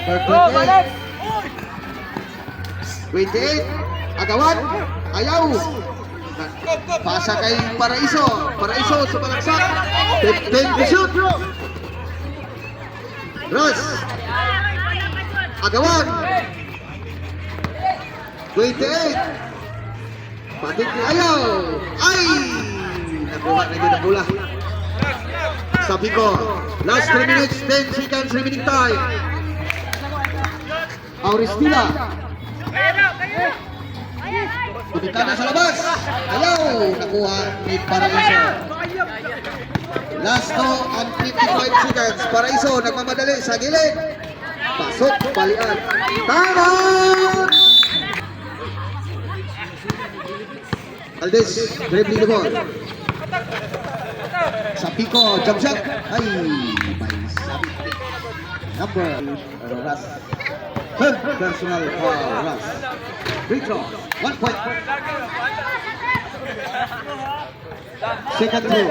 Perfect. 28. Agawan. Ayaw. Pasa kay Paraiso. Paraiso sa balagsak. 15 to shoot. Ross. Agawan. 28. Patik ni ayaw. Ay! Nakuha na din ang bola. Sabi ko, last 3 minutes, 10 seconds remaining time. Auristila. Pupunta na sa labas. Ayaw. Nakuha ni Paraiso. Last 2 and 55 seconds. Paraiso nagmamadali sa gilid. Pasok, balian. Tama! Aldes, dribbling the ball. Sa Pico, jump shot. Ay, may sabi. Number, Ras. Third personal foul, Ras. Free throw, 1 point. Second throw.